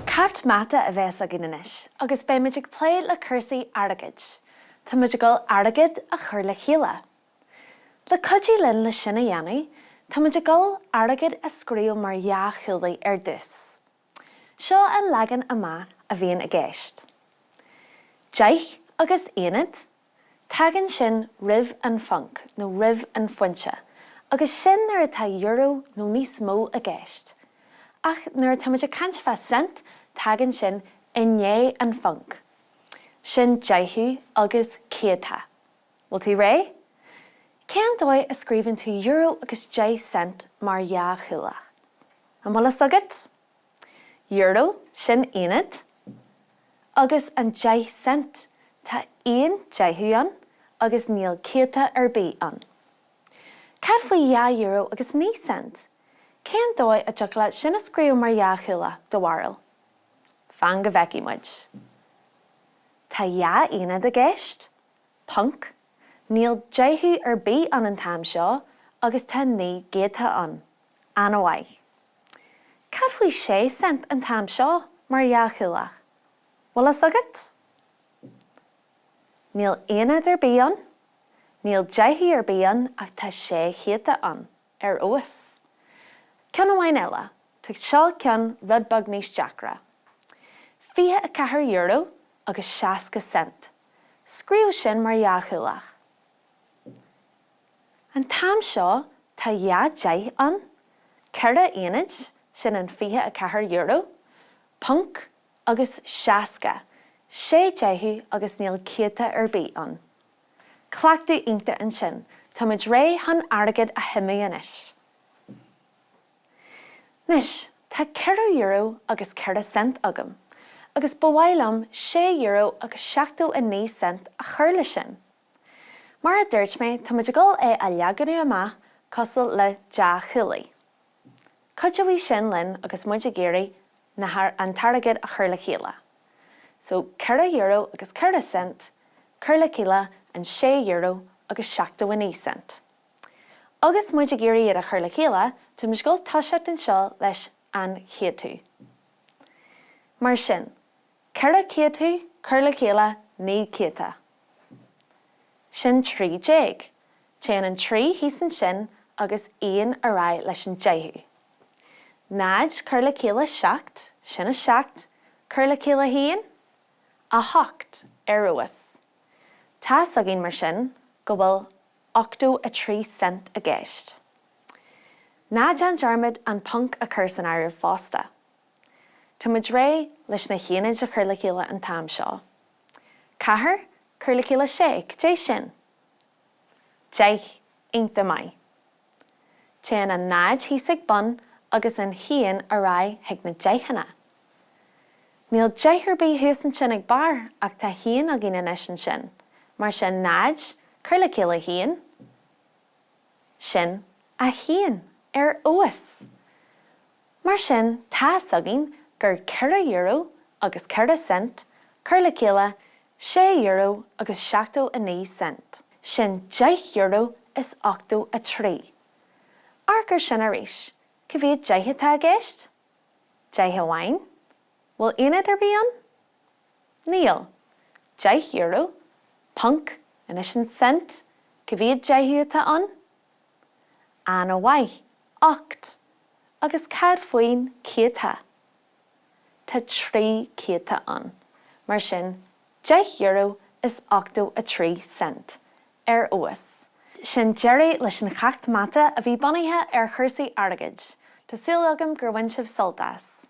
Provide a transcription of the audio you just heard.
Cat mhata a bheits a gininis, agus be muid ag plé le cursaí airgead. Tá muid ag gol airgead a chur le chéile. Le codí linn le sinna dhéanaí, tá muid ag gol airgead a scoil mar dheachúla ar dus. Seo an legan amach a bhíonn a gceist. Deich agus aonad, tagann sin ribh an funk nó ribh an foinse, agus sin nuair atá euro nó níos mó a gceist. Ach nuair tá muid ag caint feadh cent, tagann sin inné an funk. Sin dírithe agus ceathair. Bhfuil tú ré? Cén dóigh a scríbann tú euro agus 10 cent mar dheachúla. An bhfuil agat? Euro sin aonad, agus an 10 cent tá aon dírithe an agus níl ceathair ar bí an. Cad faoi euro agus 9 cent? Cén dóigh a deagla sin a scríú mar dheachúla do mhairil? Fan go bheici muid. Tá aonad a gceist, punk, níl dírithe ar bí an taim seo agus tá 9 géatha an amhaid. Cad faoi 6 cent an taim seo mar dheachúla? Bhfuil agat? Níl aonad ar bí an, níl dírithe ar bí an ach tá 6 géatha an ar uas. Ceann amhain eile, tuig seo ceann rudbag níos deacra. 24 euro agus 60 cent. Scríú sin mar dheachúla. An taim seo tá 10 an, ceirde aonad sin an 24 euro, punk agus 60, 6 dírithe agus níl ceathair ar bí an. Clachtú ionta an sin, tá muid ré an airgead a himú inis. Nis, tá 4 euro agus 4 cent agam, agus bhhailm 6 euro agus 69 cent a chur le sin. Mar a dúirt mé tá muid ag gol é a leaganú amach costal le dheachúla. Cuideadh sin linn agus muid a géirí na an targad a chur le chéile. So 4 euro agus 4 cent, chur le chéile an 6 euro agus 69 cent. Agus muid a géirí ar a chur le chéile, tá muid gol toiseacht an seo leis an chéadú. Mar sin, ceirde céadú, chur le chéile, 9 céatha. Sin 3 déag, téann an 3 híosan sin agus 1 a rá leis an dírithe. Náid chur le chéile 7, sin a 7, chur le chéile 1, a 8 ar uas. Tá sagin mar sin go bhfuil 83 cent a gceist. Náid an dearmid an punk a chur san áireamh fásta. Tá muid ré leis na chéanaid a chur le chéile an taim seo. Ceathair chur le chéile 6, dé sin. Deich ionta mai. Téann an náid híosaigh bun agus an chéan a rá heag na deichanna. Níl deich ar bí thuasan sin ag bar ach tá chéan a gine inis an sin, mar sin náid chur le chéile 1, sin a chéan ar uas. Mar sin tá sagin gur 4 euro agus 4 cent, chur le chéile 6 euro agus 69 cent. Sin 10 euro is 83. Arcar sin a rís, go bhíad 10 tá a gceist? 10 amhain? Bhfuil aonad ar bí an? Níl. 10 euro, punk, inis an cent, go bhíad 10 tá an? Amhaid, 8, agus cad faoin céatha. Tá 3 céatha an, mar sin 10 euro is 83 cent ar uas. Sin deireadh leis an chacht mhata a bhí bunaithe ar chursaí airgead, Tásúil agam gur bhain sibh soltas.